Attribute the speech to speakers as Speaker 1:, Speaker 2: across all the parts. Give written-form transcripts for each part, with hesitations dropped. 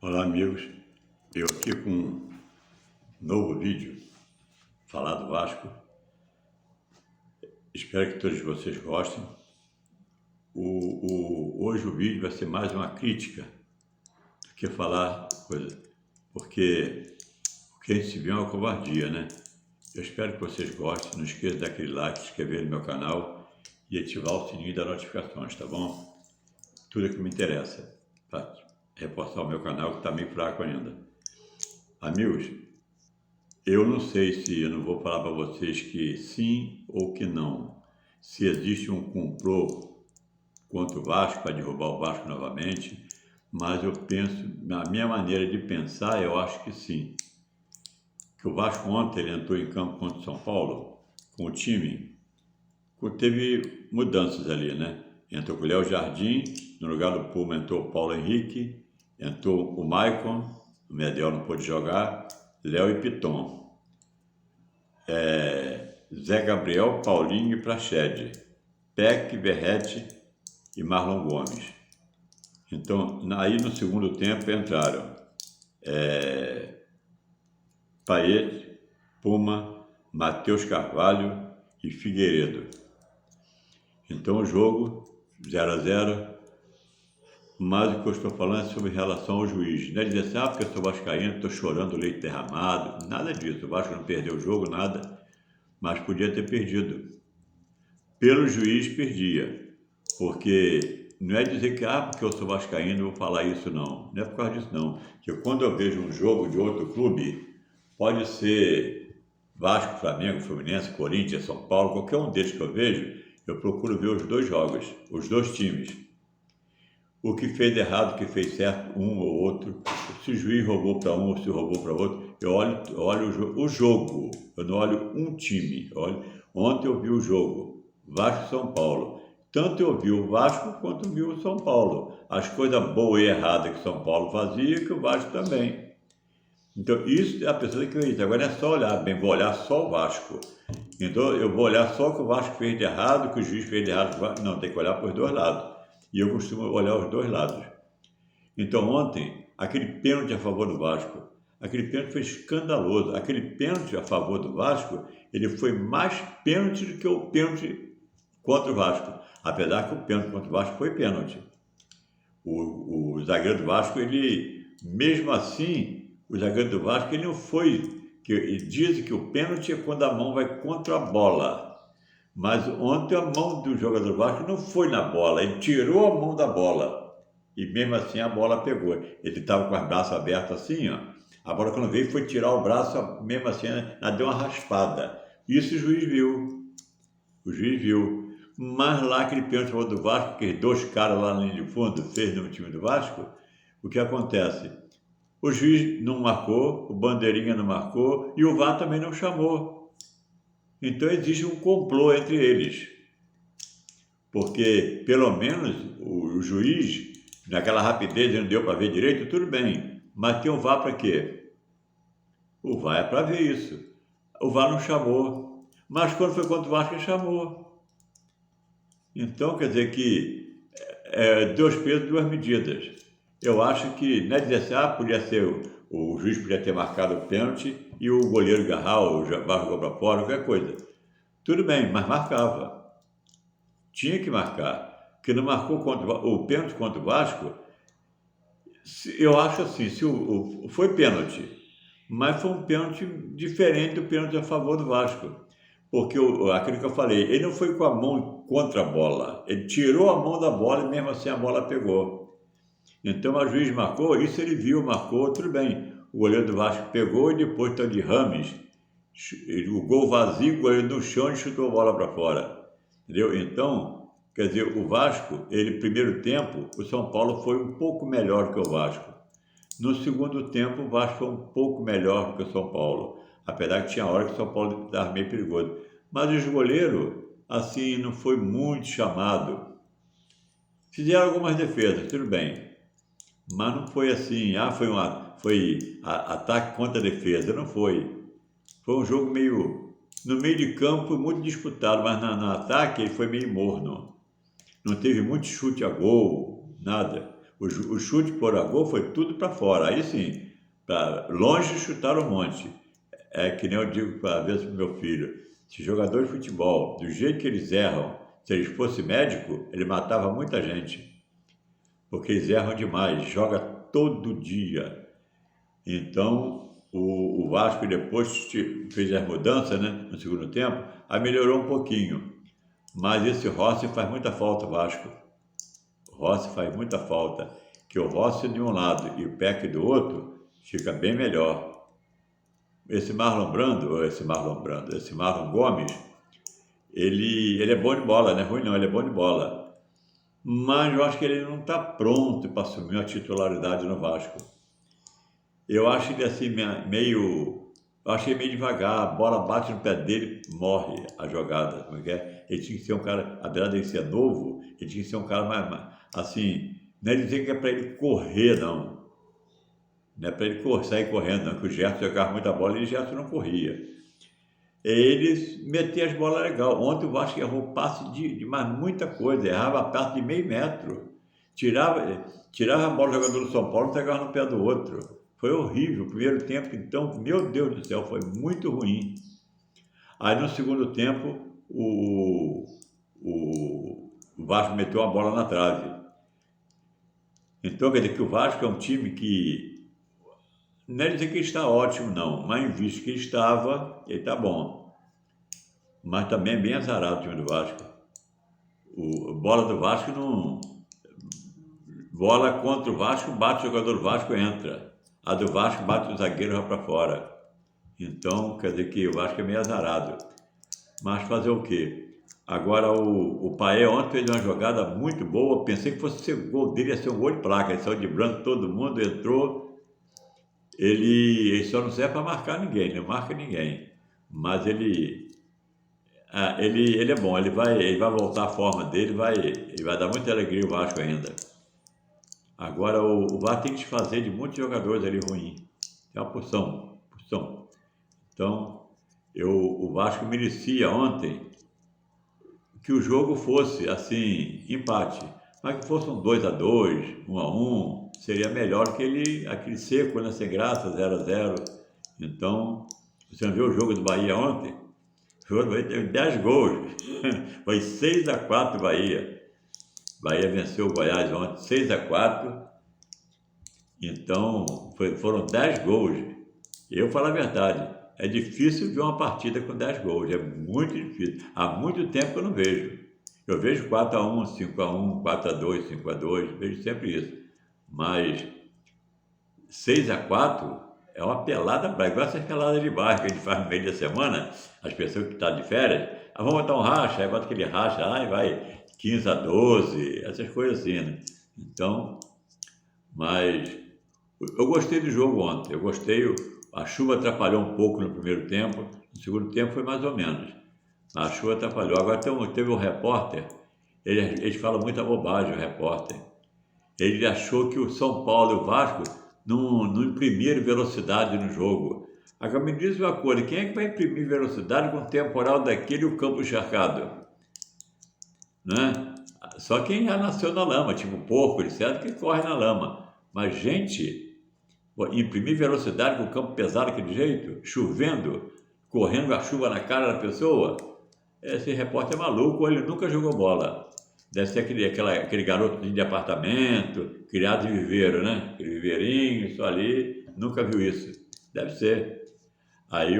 Speaker 1: Olá, amigos. Eu aqui com um novo vídeo, falar do Vasco. Espero que todos vocês gostem. Hoje o vídeo vai ser mais uma crítica do que falar coisa, porque o que a gente se vê é uma covardia, né? Eu espero que vocês gostem. Não esqueça de dar aquele like, se inscrever no meu canal e ativar o sininho das notificações, tá bom? Tudo é que me interessa, para reforçar o meu canal que está meio fraco ainda. Amigos, eu não sei se eu não vou falar para vocês que sim ou que não. Se existe um complô contra o Vasco para derrubar o Vasco novamente, mas eu penso, na minha maneira de pensar, eu acho que sim. Que o Vasco ontem ele entrou em campo contra o São Paulo com o time, teve mudanças ali, né? Entrou com o Léo Jardim, no lugar do Puma entrou o Paulo Henrique, entrou o Maicon, o Medel não pôde jogar, Léo e Piton. Zé Gabriel, Paulinho e Praxede, Peck, Verrete e Marlon Gomes. Então, aí no segundo tempo entraram Paete, Puma, Matheus Carvalho e Figueiredo. Então o jogo 0-0, mas o que eu estou falando é sobre relação ao juiz. Não é dizer assim, porque eu sou vascaíno, estou chorando leite derramado, nada disso. O Vasco não perdeu o jogo, nada, mas podia ter perdido. Pelo juiz, perdia. Porque não é dizer que, porque eu sou vascaíno, eu vou falar isso, não. Não é por causa disso, não. Porque quando eu vejo um jogo de outro clube, pode ser Vasco, Flamengo, Fluminense, Corinthians, São Paulo, qualquer um deles que eu vejo, eu procuro ver os dois jogos, os dois times. O que fez errado, o que fez certo, um ou outro. Se o juiz roubou para um ou se roubou para outro, eu olho o jogo, eu não olho um time. Ontem eu vi o jogo, Vasco e São Paulo. Tanto eu vi o Vasco quanto vi o São Paulo. As coisas boas e erradas que o São Paulo fazia, que o Vasco também. Então isso a pessoa tem que ver isso. Agora não é só olhar, bem, vou olhar só o Vasco. Então eu vou olhar só o que o Vasco fez de errado, o que o juiz fez de errado. Não, tem que olhar para os dois lados. E eu costumo olhar os dois lados. Então ontem, aquele pênalti a favor do Vasco, aquele pênalti foi escandaloso. Aquele pênalti a favor do Vasco, ele foi mais pênalti do que o pênalti contra o Vasco. Apesar que o pênalti contra o Vasco foi pênalti. O zagueiro do Vasco, ele, mesmo assim, o zagueiro do Vasco, ele não foi... Ele diz que o pênalti é quando a mão vai contra a bola. Mas ontem a mão do jogador do Vasco não foi na bola, ele tirou a mão da bola. E mesmo assim a bola pegou. Ele estava com os braços abertos assim, ó. A bola quando veio foi tirar o braço, mesmo assim, ela deu uma raspada. Isso o juiz viu. O juiz viu. Mas lá aquele pênalti do Vasco, que dois caras lá na linha de fundo fez no time do Vasco, o que acontece? O juiz não marcou, o bandeirinha não marcou e o VAR também não chamou. Então existe um complô entre eles, porque pelo menos o juiz, naquela rapidez não deu para ver direito, tudo bem, mas tem o VAR para quê? O VAR é para ver isso. O VAR não chamou, mas quando foi contra o Vasco ele chamou. Então quer dizer que dois pesos, duas medidas. Eu acho que, não é dizer assim, podia ser, o juiz podia ter marcado o pênalti e o goleiro agarrar, o Vasco jogou para fora, qualquer coisa. Tudo bem, mas marcava. Tinha que marcar. Porque não marcou o pênalti contra o Vasco, eu acho assim, foi pênalti, mas foi um pênalti diferente do pênalti a favor do Vasco. Porque aquilo que eu falei, ele não foi com a mão contra a bola, ele tirou a mão da bola e mesmo assim a bola pegou. Então o juiz marcou, isso ele viu, marcou, tudo bem. O goleiro do Vasco pegou e depois está de Rames, o gol vazio, o goleiro no chão e chutou a bola para fora. Entendeu? Então, quer dizer, o Vasco, ele primeiro tempo, o São Paulo foi um pouco melhor que o Vasco. No segundo tempo, o Vasco foi um pouco melhor que o São Paulo. Apesar que tinha hora que o São Paulo estava meio perigoso. Mas os goleiros, assim, não foi muito chamado. Fizeram algumas defesas, tudo bem. Mas não foi assim, foi ataque contra defesa, não foi. Foi um jogo meio, no meio de campo, muito disputado, mas no ataque ele foi meio morno. Não teve muito chute a gol, nada. O chute por a gol foi tudo para fora. Aí sim, para longe de chutar o monte. É que nem eu digo às vezes para o meu filho, se jogador de futebol, do jeito que eles erram, se eles fossem médico, ele matava muita gente. Porque eles erram demais, joga todo dia. Então, o Vasco depois fez as mudanças, né, no segundo tempo, aí melhorou um pouquinho. Mas esse Rossi faz muita falta, Vasco. O Rossi faz muita falta. Que o Rossi de um lado e o Peck do outro, fica bem melhor. Esse Marlon Gomes, ele é bom de bola, não é ruim não, ele é bom de bola. Mas eu acho que ele não está pronto para assumir a titularidade no Vasco. Eu acho ele assim eu achei meio devagar, a bola bate no pé dele, morre a jogada. Como é que é? Ele tinha que ser um cara, apesar de ele ser novo, ele tinha que ser um cara mais assim, não é dizer que é para ele correr, não. Não é para ele sair correndo, não, que o Gerson jogava muita bola e o Gerson não corria. Eles metiam as bolas legal. Ontem o Vasco errou passe de mais muita coisa, errava passe de meio metro. Tirava a bola do jogador do São Paulo e entregava no pé do outro. Foi horrível. O primeiro tempo, então, meu Deus do céu, foi muito ruim. Aí no segundo tempo, o Vasco meteu a bola na trave. Então, quer dizer que o Vasco é um time que não é dizer que ele está ótimo, não, mas em vista que ele estava, ele está bom. Mas também é bem azarado o time do Vasco. A bola do Vasco não... Bola contra o Vasco, bate o jogador do Vasco e entra. A do Vasco bate o zagueiro e vai para fora. Então, quer dizer que o Vasco é meio azarado. Mas fazer o quê? Agora, o Paé ontem fez uma jogada muito boa. Pensei que fosse o gol dele, ia ser um gol de placa. Ele saiu de branco, todo mundo entrou. Ele só não serve para marcar ninguém, não marca ninguém. Mas ele é bom, ele vai voltar à forma dele, ele vai dar muita alegria ao Vasco ainda. Agora o Vasco tem que desfazer de muitos jogadores ali ruins. É uma porção. Então, o Vasco merecia ontem que o jogo fosse assim, empate. Mas que fosse um 2-2, 1-1, seria melhor que aquele seco, né, sem graça, 0-0. Então, você não viu o jogo do Bahia ontem? O jogo do Bahia teve 10 gols. Foi 6-4 Bahia. Bahia venceu o Goiás ontem, 6-4. Então, foram 10 gols. Eu falo a verdade, é difícil ver uma partida com 10 gols, é muito difícil. Há muito tempo que eu não vejo. Eu vejo 4-1, 5-1, 4-2, 5-2, vejo sempre isso. Mas 6-4 é uma pelada brava, igual essas peladas de bairro que a gente faz no meio da semana, as pessoas que estão de férias, vamos botar um racha, aí bota aquele racha, aí vai 15-12, essas coisas assim, né? Então, mas eu gostei do jogo ontem, a chuva atrapalhou um pouco no primeiro tempo, no segundo tempo foi mais ou menos. A chuva atrapalhou. Agora teve um repórter, ele fala muita bobagem, o repórter. Ele achou que o São Paulo e o Vasco não imprimiram velocidade no jogo. Agora me diz uma coisa, quem é que vai imprimir velocidade com o temporal daquele e o campo encharcado? Né? Só quem já nasceu na lama, tipo porco, etc., que corre na lama. Mas, gente, imprimir velocidade com o campo pesado daquele jeito, chovendo, correndo a chuva na cara da pessoa, esse repórter é maluco, ele nunca jogou bola. Deve ser aquele garoto de apartamento, criado em viveiro, né? Aquele viveirinho, só ali, nunca viu isso. Deve ser. Aí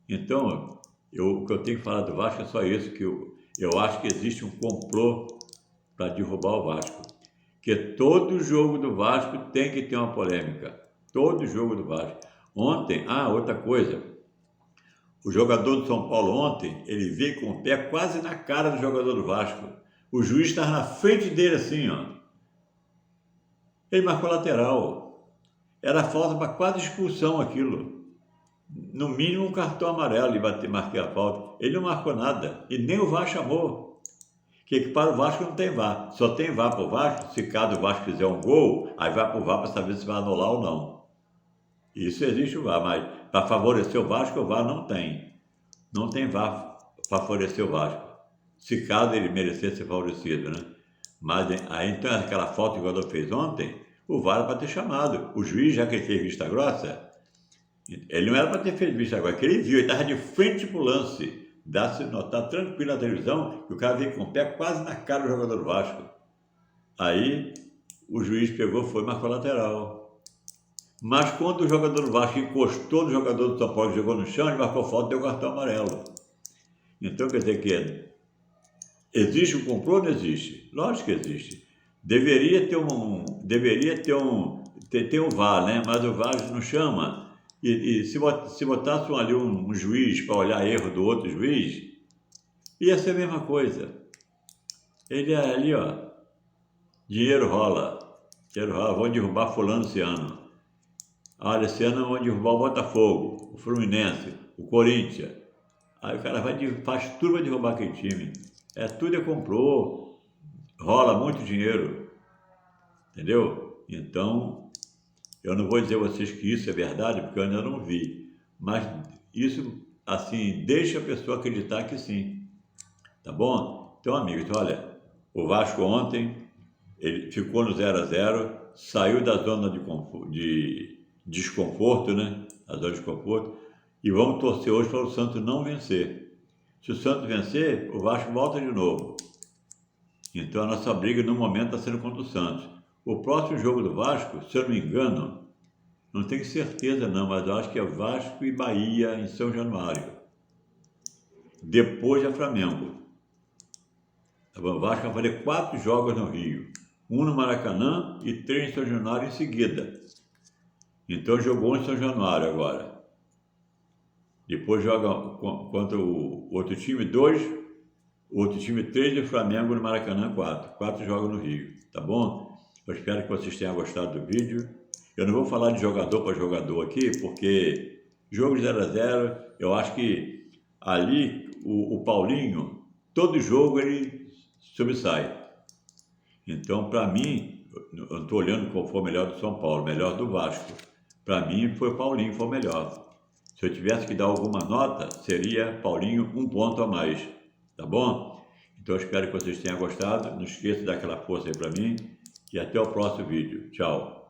Speaker 1: Então, o que eu tenho que falar do Vasco é só isso, que eu acho que existe um complô para derrubar o Vasco. Que todo jogo do Vasco tem que ter uma polêmica. Todo jogo do Vasco. Ontem, outra coisa. O jogador do São Paulo ontem, ele veio com o pé quase na cara do jogador do Vasco. O juiz estava na frente dele assim, ó. Ele marcou lateral. Era falta para quase expulsão aquilo. No mínimo um cartão amarelo e marquei a falta. Ele não marcou nada. E nem o VAR chamou. Que para o Vasco não tem VAR. Só tem VAR para o Vasco. Se caso o Vasco fizer um gol, aí vai para o VAR para saber se vai anular ou não. Isso existe o VAR, mas para favorecer o Vasco não tem. Não tem VAR para favorecer o Vasco. Se caso ele merecer ser favorecido, né? Mas aí então aquela falta que o jogador fez ontem, o VAR era para ter chamado. O juiz, já que ele fez vista grossa, ele não era para ter feito vista grossa, que ele viu, ele estava de frente para o lance. Dá-se notar tranquilo na televisão que o cara veio com o pé quase na cara do jogador do Vasco. Aí o juiz pegou, foi e marcou lateral. Mas quando o jogador do Vasco encostou no jogador do São Paulo que jogou no chão, ele marcou falta e deu cartão amarelo. Então quer dizer que existe o complô ou não existe? Lógico que existe. Deveria ter um VAR, né? Mas o VAR não chama. E se botasse ali um juiz para olhar erro do outro juiz, ia ser a mesma coisa. Ele é ali, ó, dinheiro rola, vão derrubar fulano esse ano. Olha, esse ano vão derrubar o Botafogo, o Fluminense, o Corinthians. Aí o cara faz tudo para derrubar aquele time. Tudo é complô, rola muito dinheiro, entendeu? Então, eu não vou dizer a vocês que isso é verdade, porque eu ainda não vi. Mas isso, assim, deixa a pessoa acreditar que sim. Tá bom? Então, amigos, olha, o Vasco ontem, ele ficou no 0-0, saiu da zona de desconforto, né? A zona de desconforto. E vamos torcer hoje para o Santos não vencer. Se o Santos vencer, o Vasco volta de novo. Então, a nossa briga, no momento, está sendo contra o Santos. O próximo jogo do Vasco, se eu não me engano, não tenho certeza não, mas eu acho que é Vasco e Bahia em São Januário. Depois é Flamengo. O Vasco vai fazer 4 jogos no Rio. 1 no Maracanã e 3 em São Januário em seguida. Então jogou em São Januário agora. Depois joga contra o outro time 2, o outro time 3 e o Flamengo no Maracanã 4. 4 jogos no Rio, tá bom? Eu espero que vocês tenham gostado do vídeo. Eu não vou falar de jogador para jogador aqui, porque jogo de 0-0, eu acho que ali o Paulinho, todo jogo ele sobressai. Então, para mim, eu não estou olhando qual foi o melhor do São Paulo, melhor do Vasco. Para mim, foi o Paulinho, foi o melhor. Se eu tivesse que dar alguma nota, seria Paulinho 1 ponto a mais, tá bom? Então, eu espero que vocês tenham gostado. Não esqueça de dar aquela força aí para mim e até o próximo vídeo. Tchau!